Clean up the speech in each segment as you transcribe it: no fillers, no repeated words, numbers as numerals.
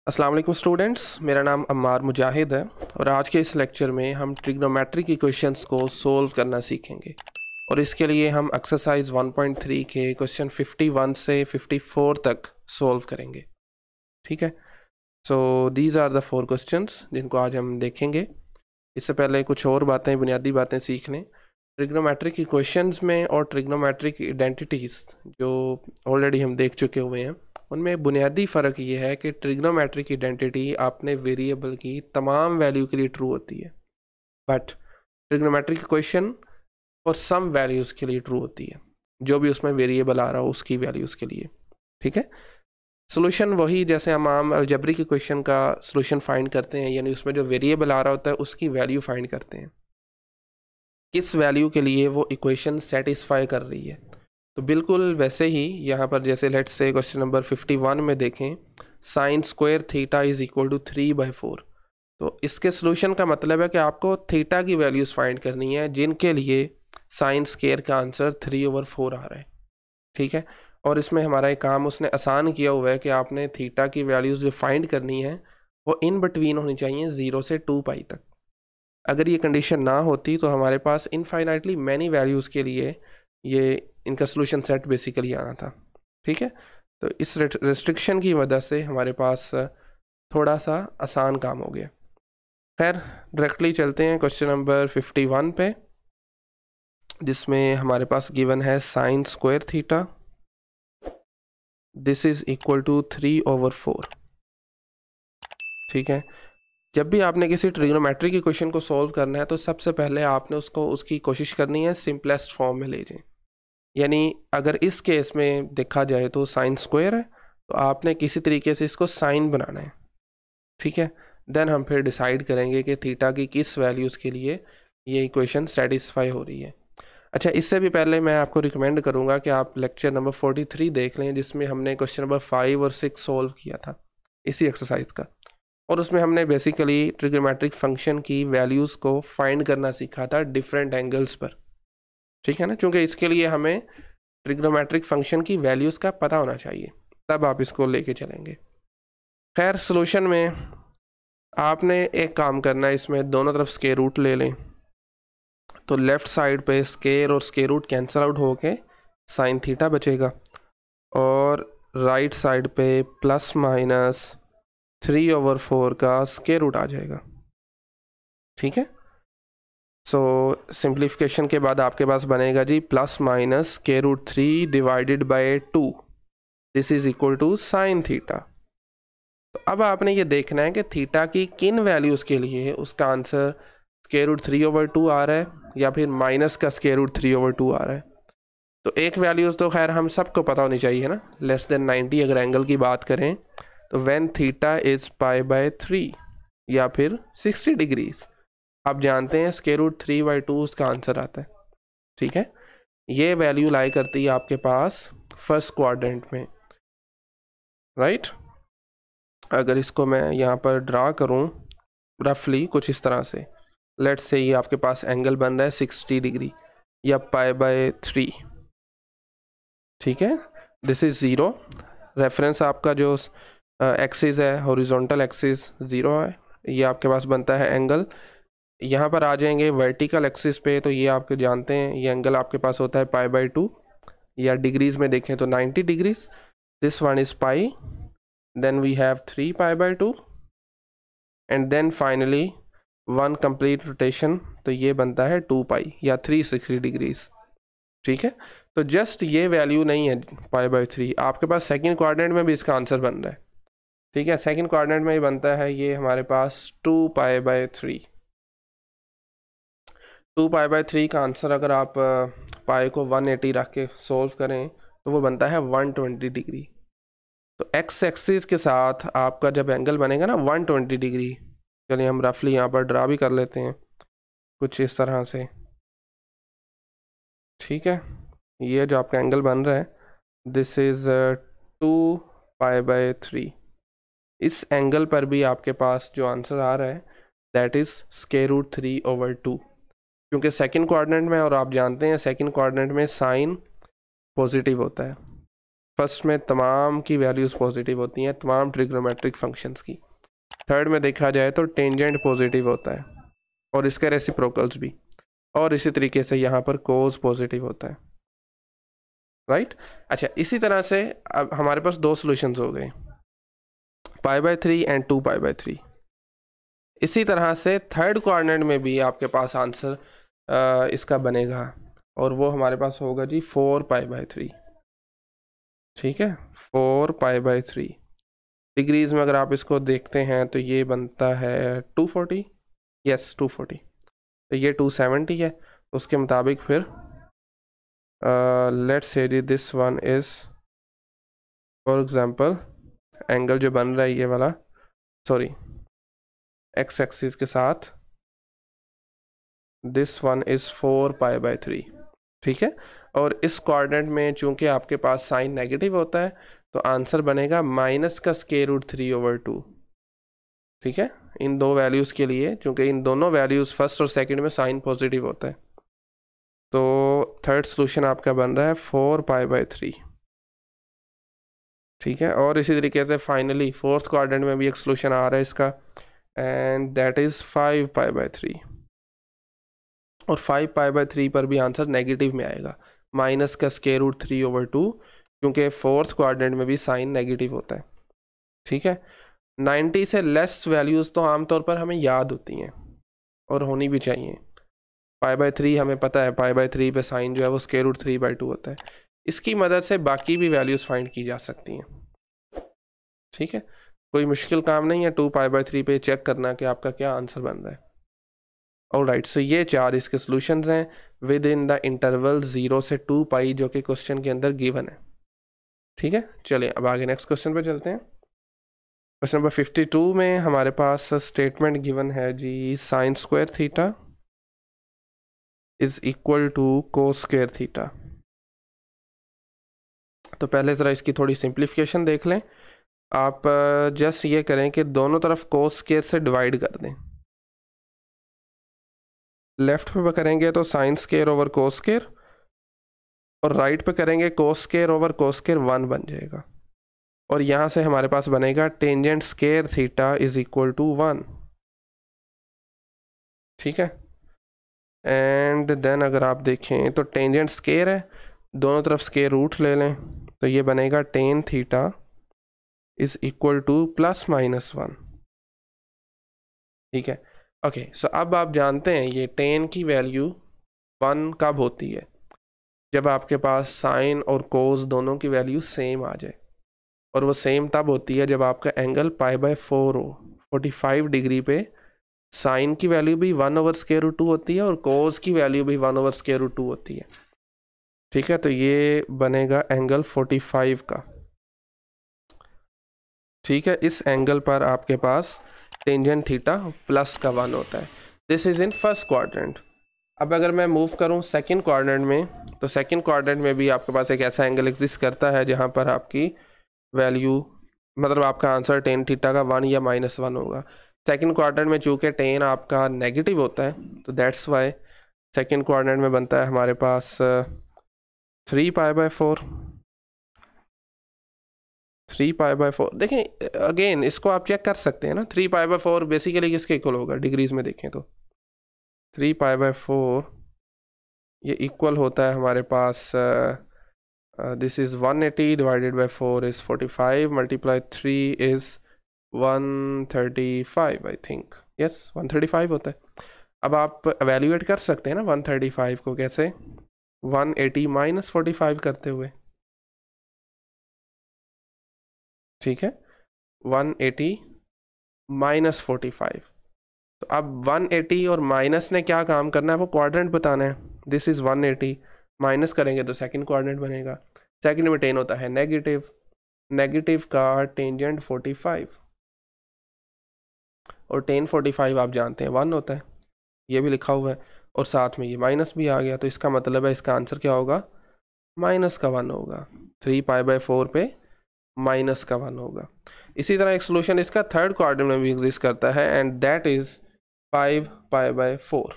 अस्सलाम वालेकुम स्टूडेंट्स, मेरा नाम अम्मार मुजाहिद है और आज के इस लेक्चर में हम ट्रिग्नोमेट्रिक इक्वेशंस को सोल्व करना सीखेंगे। और इसके लिए हम एक्सरसाइज 1.3 के क्वेश्चन 51 से 54 तक सोल्व करेंगे। ठीक है, so these are the 4 questions जिनको आज हम देखेंगे। इससे पहले कुछ और बातें, बुनियादी बातें सीख लें। ट्रिग्नोमेट्रिक इक्वेशंस में और ट्रिग्नोमेट्रिक आइडेंटिटीज़ जो ऑलरेडी हम देख चुके हुए हैं, उनमें बुनियादी फ़र्क ये है कि ट्रिग्नोमेट्रिक आइडेंटिटी अपने वेरिएबल की तमाम वैल्यू के लिए ट्रू होती है, बट ट्रिग्नोमेट्रिक इक्वेशन और सम वैल्यूज़ के लिए ट्रू होती है, जो भी उसमें वेरिएबल आ रहा हो उसकी वैल्यूज़ के लिए। ठीक है, सोल्यूशन वही जैसे हम आम अलजेब्रिक इक्वेशन का सोल्यूशन फाइंड करते हैं, यानी उसमें जो वेरिएबल आ रहा होता है उसकी वैल्यू फाइंड करते हैं, किस वैल्यू के लिए वो इक्वेशन सेटिस्फाई कर रही है। तो बिल्कुल वैसे ही यहाँ पर जैसे लेट्स से क्वेश्चन नंबर 51 में देखें, sine square theta is equal to 3/4। तो इसके सोल्यूशन का मतलब है कि आपको थीटा की वैल्यूज़ फाइंड करनी है जिनके लिए साइन स्क्वायर का आंसर 3/4 आ रहा है। ठीक है, और इसमें हमारा एक काम उसने आसान किया हुआ है कि आपने थीटा की वैल्यूज़ जो फाइंड करनी है वो इन बिटवीन होनी चाहिए 0 से 2π तक। अगर ये कंडीशन ना होती तो हमारे पास इनफाइनाइटली मैनी वैल्यूज़ के लिए ये इनका सोल्यूशन सेट बेसिकली आना था। ठीक है, तो इस रेस्ट्रिक्शन की वजह से हमारे पास थोड़ा सा आसान काम हो गया। खैर, डायरेक्टली चलते हैं क्वेश्चन नंबर 51 पे, जिसमें हमारे पास गिवन है sine square theta this is equal to 3/4। ठीक है, जब भी आपने किसी ट्रिग्नोमेट्रिक इक्वेशन को सॉल्व करना है तो सबसे पहले आपने उसकी कोशिश करनी है सिंपलेस्ट फॉर्म में ले जाएं। यानी अगर इस केस में देखा जाए तो साइन स्क्वायर है, तो आपने किसी तरीके से इसको साइन बनाना है। ठीक है, देन हम फिर डिसाइड करेंगे कि थीटा की किस वैल्यूज़ के लिए ये इक्वेशन सेटिस्फाई हो रही है। अच्छा, इससे भी पहले मैं आपको रिकमेंड करूँगा कि आप लेक्चर नंबर 43 देख लें, जिसमें हमने क्वेश्चन नंबर 5 और 6 सॉल्व किया था इसी एक्सरसाइज का, और उसमें हमने बेसिकली ट्रिग्नोमेट्रिक फंक्शन की वैल्यूज़ को फाइंड करना सीखा था डिफरेंट एंगल्स पर। ठीक है ना, क्योंकि इसके लिए हमें ट्रिग्नोमेट्रिक फंक्शन की वैल्यूज़ का पता होना चाहिए, तब आप इसको लेके चलेंगे। खैर, सोल्यूशन में आपने एक काम करना है, इसमें दोनों तरफ स्क्वायर रूट ले लें, तो लेफ़्ट साइड पे स्क्वायर और स्क्वायर रूट कैंसिल आउट होके साइन थीटा बचेगा, और राइट साइड पे प्लस माइनस 3/4 का स्क्वायर रूट आ जाएगा। ठीक है, सो सिंप्लीफिकेशन के बाद आपके पास बनेगा जी plus minus square root 3 divided by 2, this is equal to sine theta. तो अब आपने ये देखना है कि थीटा की किन वैल्यूज़ के लिए उसका आंसर स्क्वायर रूट 3/2 आ रहा है या फिर माइनस का स्क्वायर रूट 3/2 आ रहा है। तो एक वैल्यूज़ तो खैर हम सबको पता होनी चाहिए ना, लेस देन 90 अगर एंगल की बात करें तो व्हेन थीटा इज़ π/3 या फिर 60 डिग्रीज, आप जानते हैं स्क्वायर रूट 3/2 उसका आंसर आता है। ठीक है, ये वैल्यू लाई करती है आपके पास फर्स्ट क्वाड्रेंट में, राइट। अगर इसको मैं यहाँ पर ड्रा करूँ रफली कुछ इस तरह से, लेट्स से ये आपके पास एंगल बन रहा है 60 डिग्री या π/3। ठीक है, दिस इज़ 0, रेफरेंस आपका जो एक्सिस है हॉरिजॉन्टल एक्सिस 0 है, ये आपके पास बनता है एंगल। यहाँ पर आ जाएंगे वर्टिकल एक्सिस पे, तो ये आपके जानते हैं ये एंगल आपके पास होता है π/2, या डिग्रीज में देखें तो 90 degrees. This one is pi, then we have 3π/2 and then finally one complete rotation, तो ये बनता है 2π या 360 डिग्रीज। ठीक है, तो जस्ट ये वैल्यू नहीं है π/3, आपके पास सेकंड क्वाड्रेंट में भी इसका आंसर बन रहा है। ठीक है, सेकंड क्वाड्रेंट में ही बनता है ये हमारे पास 2π/3। 2π/3 का आंसर अगर आप पाई को 180 रख के सोल्व करें तो वो बनता है 120 डिग्री। तो एक्स एक्सिस के साथ आपका जब एंगल बनेगा ना 120 डिग्री, चलिए हम रफली यहाँ पर ड्रा भी कर लेते हैं कुछ इस तरह से। ठीक है, ये जो आपका एंगल बन रहा है दिस इज़ 2π/3। इस एंगल पर भी आपके पास जो आंसर आ रहा है दैट इज़ स्क्वायर रूट 3/2, क्योंकि सेकंड क्वाड्रेंट में, और आप जानते हैं सेकंड क्वाड्रेंट में साइन पॉजिटिव होता है। फर्स्ट में तमाम की वैल्यूज़ पॉजिटिव होती हैं, तमाम ट्रिग्नोमेट्रिक फंक्शंस की। थर्ड में देखा जाए तो टेंजेंट पॉजिटिव होता है और इसके रेसिप्रोकल्स भी, और इसी तरीके से यहाँ पर कोस पॉजिटिव होता है, राइट। अच्छा, इसी तरह से अब हमारे पास दो सॉल्यूशंस हो गए, π/3 एंड 2π/3। इसी तरह से थर्ड क्वाड्रेंट में भी आपके पास आंसर इसका बनेगा और वो हमारे पास होगा जी 4π/3। ठीक है, 4π/3 डिग्रीज में अगर आप इसको देखते हैं तो ये बनता है 240, यस 240, तो ये 270 है। उसके मुताबिक फिर let's say this one is for example angle जो बन रहा है ये वाला, सॉरी एक्स एक्सिस के साथ, दिस वन इज 4π/3। ठीक है, और इस क्वाड्रेंट में चूंकि आपके पास साइन नेगेटिव होता है तो आंसर बनेगा -√3/2। ठीक है, इन दो वैल्यूज़ के लिए, चूंकि इन दोनों वैल्यूज़ फर्स्ट और सेकंड में साइन पॉजिटिव होता है, तो थर्ड सोल्यूशन आपका बन रहा है 4π/3। ठीक है, और इसी तरीके से फाइनली फोर्थ क्वाड्रेंट में भी एक सोल्यूशन आ रहा है इसका, एंड दैट इज़ 5π/3। और 5π/3 पर भी आंसर नेगेटिव में आएगा, -√3/2, क्योंकि फोर्थ क्वाड्रेंट में भी साइन नेगेटिव होता है। ठीक है, 90 से लेस वैल्यूज़ तो आमतौर पर हमें याद होती हैं और होनी भी चाहिए। π/3 हमें पता है, π/3 पे साइन जो है वो √3/2 होता है। इसकी मदद से बाकी भी वैल्यूज़ फाइंड की जा सकती हैं। ठीक है, कोई मुश्किल काम नहीं है 2π/3 पे चेक करना कि आपका क्या आंसर बन रहा है। ऑलराइट, सो ये चार इसके सॉल्यूशंस हैं विद इन द इंटरवल 0 से 2π, जो कि क्वेश्चन के अंदर गिवन है। ठीक है, चलिए अब आगे नेक्स्ट क्वेश्चन पे चलते हैं। क्वेश्चन नंबर 52 में हमारे पास स्टेटमेंट गिवन है जी, sin² theta is equal to cos² theta. तो पहले ज़रा इसकी थोड़ी सिंप्लीफिकेशन देख लें। आप जस्ट ये करें कि दोनों तरफ cos² से डिवाइड कर दें। लेफ्ट पे करेंगे तो sin² / cos², और राइट पे करेंगे cos² / cos² 1 बन जाएगा, और यहाँ से हमारे पास बनेगा टेंजेंट² थीटा इज इक्वल टू 1। ठीक है, एंड देन अगर आप देखें तो टेंजेंट स्केयर है, दोनों तरफ स्केयर रूट ले लें तो ये बनेगा tan theta is equal to +-1। ठीक है, ओके, सो अब आप जानते हैं ये tan की वैल्यू 1 कब होती है, जब आपके पास साइन और कोस दोनों की वैल्यू सेम आ जाए, और वो सेम तब होती है जब आपका एंगल π/4 हो। 45 डिग्री पे साइन की वैल्यू भी 1/√2 होती है और कोस की वैल्यू भी 1/√2 होती है। ठीक है, तो ये बनेगा एंगल 45 का। ठीक है, इस एंगल पर आपके पास टेंजेंट थीटा +1 होता है। This is in first quadrant. अब अगर मैं मूव करूं सेकंड क्वाड्रेंट में, तो सेकंड क्वाड्रेंट में भी आपके पास एक ऐसा एंगल एग्जिस्ट करता है जहां पर आपकी वैल्यू, मतलब आपका आंसर tan थीटा का 1 या -1 होगा। सेकंड क्वाड्रेंट में चूँकि tan आपका नेगेटिव होता है, तो दैट्स वाई सेकंड क्वाड्रेंट में बनता है हमारे पास 3π/4। 3π/4 देखें, अगेन इसको आप चेक कर सकते हैं ना। 3π/4 बेसिकली किसके इक्वल होगा, डिग्रीज में देखें तो 3π/4 ये इक्वल होता है हमारे पास, this is 180 divided by 4 is 45 multiply 3 is 135, I think, yes 135 होता है। अब आप एवेल्यूएट कर सकते हैं ना 135 को, कैसे, 180 - 45 करते हुए। ठीक है, 180 - 45। तो अब 180 और माइनस ने क्या काम करना है, वो क्वाड्रेंट बताना है। दिस इज़ 180, माइनस करेंगे तो सेकंड क्वाड्रेंट बनेगा। सेकंड में tan होता है नेगेटिव, नेगेटिव का टेंजेंट 45, और tan 45 आप जानते हैं 1 होता है, ये भी लिखा हुआ है, और साथ में ये माइनस भी आ गया, तो इसका मतलब है इसका आंसर क्या होगा, -1 होगा। 3π/4 पे -1 होगा। इसी तरह एक सोल्यूशन इसका थर्ड क्वाड्रेंट में भी एग्जिस्ट करता है, and that is 5π/4।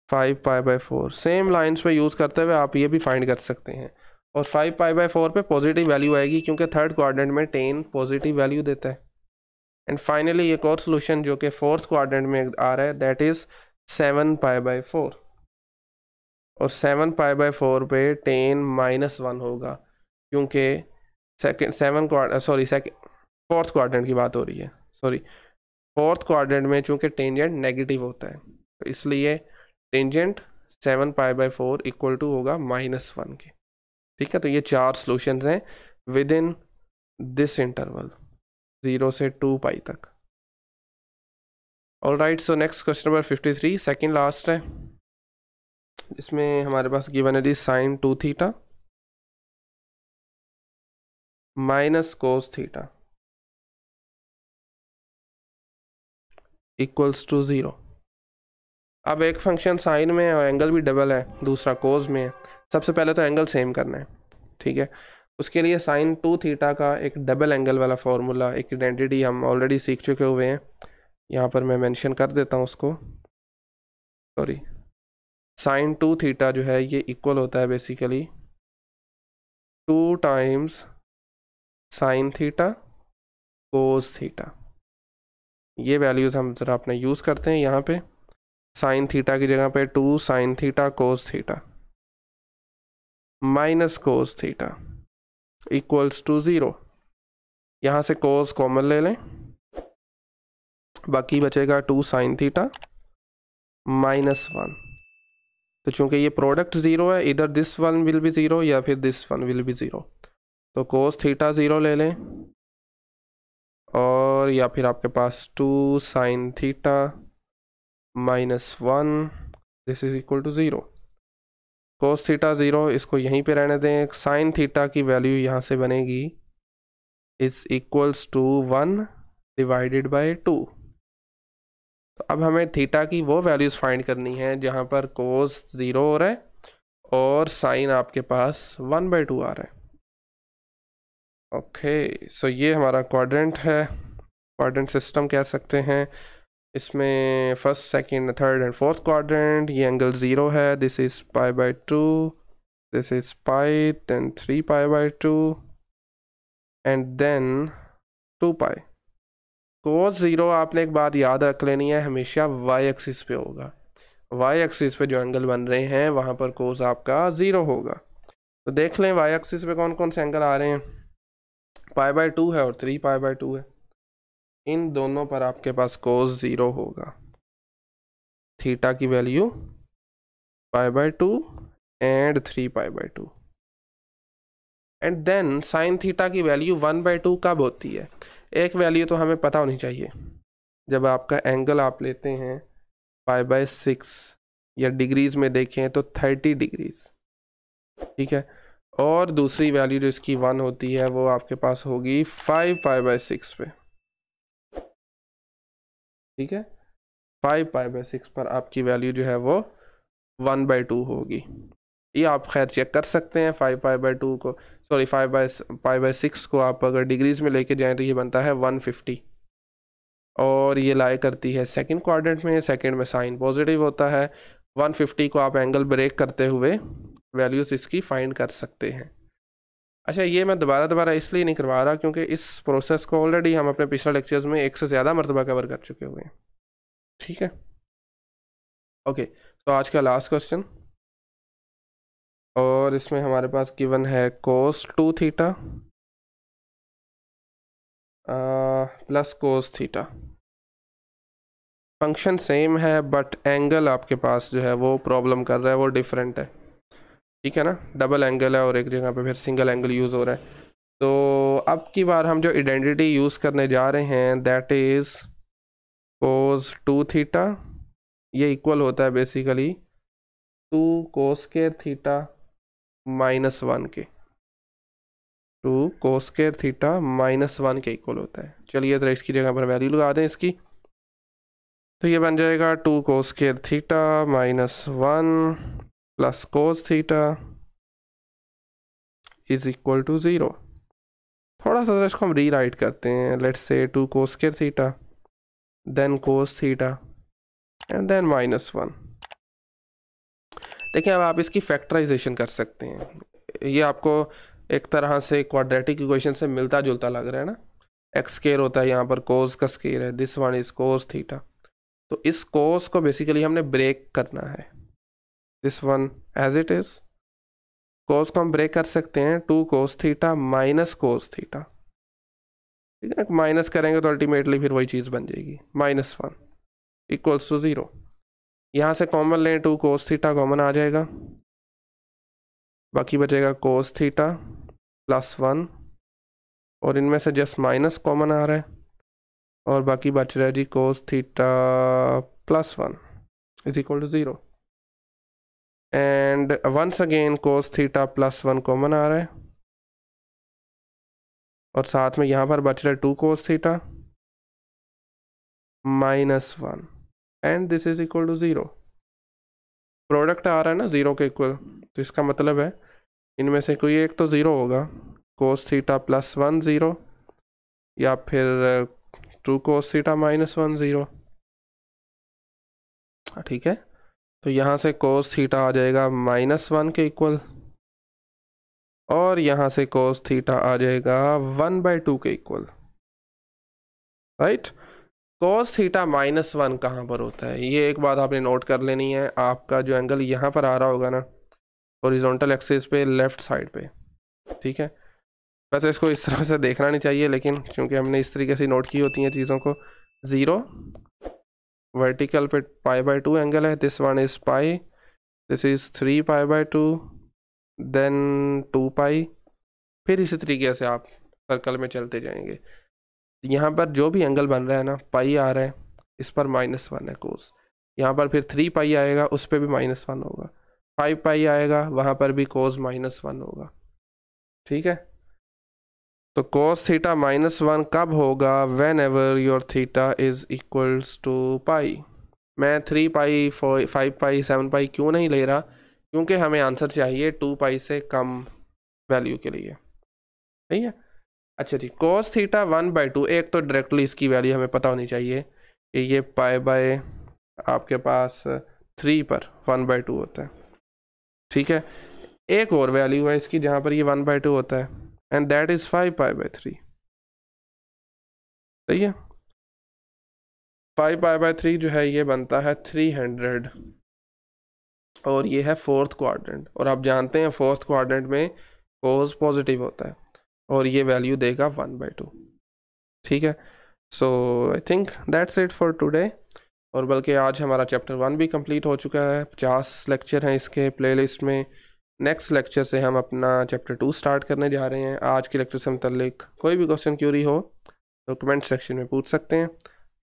5π/4 same lines पे यूज़ करते हुए आप ये भी फाइंड कर सकते हैं। और 5π/4 पे पॉजिटिव वैल्यू आएगी क्योंकि थर्ड क्वाड्रेंट में टेन पॉजिटिव वैल्यू देता है। एंड फाइनली एक और सोल्यूशन जो कि फोर्थ क्वाड्रेंट में आ रहा है, दैट इज़ 7π/4। और 7π/4 पे 10-1 होगा क्योंकि फोर्थ क्वाड्रेंट की बात हो रही है, फोर्थ क्वाड्रेंट में चूँकि टेंजेंट नेगेटिव होता है, तो इसलिए टेंजेंट 7π/4 इक्वल टू होगा -1 के। ठीक है, तो ये 4 सॉल्यूशंस हैं विद इन दिस इंटरवल 0 से 2π तक। All right, so next question number 53, second last है। इसमें हमारे पास गिवन है sin 2θ minus cos θ equals to 0। अब एक फंक्शन साइन में और एंगल भी डबल है, दूसरा कोस में है। सबसे पहले तो एंगल सेम करना है, ठीक है। उसके लिए sin 2θ का एक डबल एंगल वाला फॉर्मूला, एक आइडेंटिटी हम ऑलरेडी सीख चुके हुए हैं। यहाँ पर मैं मेंशन कर देता हूँ उसको, sin 2θ जो है ये इक्वल होता है बेसिकली 2 टाइम्स sin θ cos θ। ये वैल्यूज़ हम ज़रा अपने यूज़ करते हैं यहाँ पे। sin θ की जगह पे 2 sin θ cos θ minus cos θ equals to 0। यहाँ से cos कॉमन ले लें, बाकी बचेगा 2 sin θ -1। तो चूंकि ये प्रोडक्ट 0 है, इधर दिस वन विल बी 0 या फिर दिस वन विल बी 0, तो cos θ 0 ले लें, और या फिर आपके पास 2 sin θ -1 this is equal to 0। cos θ 0 इसको यहीं पे रहने दें। sin θ की वैल्यू यहाँ से बनेगी is equals to 1 divided by 2। तो अब हमें थीटा की वो वैल्यूज़ फाइंड करनी है जहाँ पर cos 0 हो रहा है और sin आपके पास 1/2 आ रहा है। ओके, सो ये हमारा क्वाड्रेंट है, क्वाड्रेंट सिस्टम कह सकते हैं। इसमें first, second, third and fourth quadrant, ये एंगल 0 है, this is π/2, this is pi, then 3π/2 and then 2π। cos 0 आपने एक बात याद रख लेनी है, हमेशा y एक्सिस पे होगा। y एक्सिस पे जो एंगल बन रहे हैं वहाँ पर cos आपका 0 होगा। तो देख लें y एक्सिस पे कौन कौन से एंगल आ रहे हैं। π/2 है और 3π/2 है, इन दोनों पर आपके पास cos 0 होगा। थीटा की value π/2 and 3π/2 and then sin theta की वैल्यू 1/2 कब होती है। एक वैल्यू तो हमें पता होनी चाहिए, जब आपका एंगल आप लेते हैं π/6 या डिग्रीज में देखें तो 30 डिग्रीज, ठीक है। और दूसरी वैल्यू जो इसकी 1 होती है वो आपके पास होगी 5π/6 पे, ठीक है। 5π/6 पर आपकी वैल्यू जो है वो 1/2 होगी। ये आप खैर चेक कर सकते हैं। 5π/2 को, सॉरी 5π/6 को आप अगर डिग्रीज में लेके जाएं तो ये बनता है 150, और ये लाई करती है सेकंड क्वाड्रेंट में। सेकंड में साइन पॉजिटिव होता है। 150 को आप एंगल ब्रेक करते हुए वैल्यूज़ इसकी फाइंड कर सकते हैं। अच्छा, ये मैं दोबारा इसलिए नहीं करवा रहा क्योंकि इस प्रोसेस को ऑलरेडी हम अपने पिछले लेक्चर्स में एक से ज़्यादा मरतबा कवर कर चुके हुए हैं, ठीक है। ओके, तो आज का लास्ट क्वेश्चन, और इसमें हमारे पास गिवन है cos 2θ plus cos θ। Function same है बट एंगल आपके पास जो है वो प्रॉब्लम कर रहा है, वो डिफरेंट है, ठीक है ना। डबल एंगल है और एक जगह पे फिर सिंगल एंगल यूज़ हो रहा है। तो अब की बार हम जो आइडेंटिटी यूज़ करने जा रहे हैं दैट इज़ cos 2θ, ये इक्वल होता है बेसिकली 2 cos square θ -1 के, 2 cos square θ -1 के इक्वल होता है। चलिए तो इसकी जगह पर वैल्यू लगा दें इसकी, तो ये बन जाएगा 2 cos square θ -1 plus cos θ is equal to 0। थोड़ा सा इसको हम रीराइट करते हैं, let's say 2 cos square θ then cos θ and then -1। देखिए अब आप इसकी फैक्टराइजेशन कर सकते हैं। ये आपको एक तरह से क्वाड्रेटिक इक्वेशन से मिलता जुलता लग रहा है ना। एक्स स्केयर होता है, यहाँ पर कोस का स्केयर है, this one is cos theta. तो इस कोस को बेसिकली हमने ब्रेक करना है, this one as it is. Cos को हम ब्रेक कर सकते हैं, 2 cos theta minus cos theta, ठीक है। माइनस करेंगे तो अल्टीमेटली फिर वही चीज़ बन जाएगी, -1 इक्वल्स टू 0। यहाँ से कॉमन लें, 2 कोस थीटा कॉमन आ जाएगा, बाकी बचेगा कोस थीटा +1, और इनमें से जस्ट माइनस कॉमन आ रहा है, और बाकी बच रहा है जी cos theta +1 is equal to 0। And once again cos theta +1 common आ रहा है, और साथ में यहाँ पर बच रहा है 2 cos theta -1, and this is equal to 0। Product आ रहा है ना 0 के इक्वल, तो इसका मतलब है इनमें से कोई एक तो 0 होगा, कोस थीटा +1 0, या फिर 2 कोस थीटा -1 0। ठीक है, तो यहाँ से कोस थीटा आ जाएगा -1 के इक्वल, और यहाँ से कोस थीटा आ जाएगा 1/2 के इक्वल, राइट। कोस थीटा -1 कहाँ पर होता है, ये एक बात आपने नोट कर लेनी है। आपका जो एंगल यहाँ पर आ रहा होगा ना हॉरिजॉन्टल एक्सिस पे लेफ्ट साइड पे, ठीक है। वैसे इसको इस तरह से देखना नहीं चाहिए, लेकिन क्योंकि हमने इस तरीके से नोट की होती हैं चीज़ों को। 0 वर्टिकल पे π/2 एंगल है, this one is pi, this is 3 π/2, then 2 pi, फिर इसी तरीके से आप सर्कल में चलते जाएंगे। यहाँ पर जो भी एंगल बन रहा है ना, पाई आ रहा है, इस पर -1 है कोस। यहाँ पर फिर 3 पाई आएगा, उस पर भी -1 होगा। 5 पाई आएगा, वहाँ पर भी कोस -1 होगा, ठीक है। तो कोस थीटा -1 कब होगा, when ever your theta is equals to pi. मैं 3 पाई 5 पाई 7 पाई क्यों नहीं ले रहा, क्योंकि हमें आंसर चाहिए 2 पाई से कम वैल्यू के लिए, ठीक है। अच्छा जी, कोस थीटा 1/2, एक तो डायरेक्टली इसकी वैल्यू हमें पता होनी चाहिए कि ये पाई आपके पास 3 पर 1/2 होता है, ठीक है। एक और वैल्यू है इसकी जहाँ पर ये 1/2 होता है, एंड दैट इज 5 π/3, सही है। 5 π/3 जो है ये बनता है 300, और ये है 4th क्वाड्रेंट, और आप जानते हैं 4th क्वाड्रेंट में कोस पॉजिटिव होता है, और ये वैल्यू देगा 1/2, ठीक है। So I think that's it for today, और बल्कि आज हमारा चैप्टर 1 भी कंप्लीट हो चुका है। 50 लेक्चर हैं इसके प्लेलिस्ट में। नेक्स्ट लेक्चर से हम अपना चैप्टर 2 स्टार्ट करने जा रहे हैं। आज के लेक्चर से मुतल्लिक कोई भी क्वेश्चन क्यूरी हो तो कमेंट सेक्शन में पूछ सकते हैं।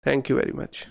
Thank you very much.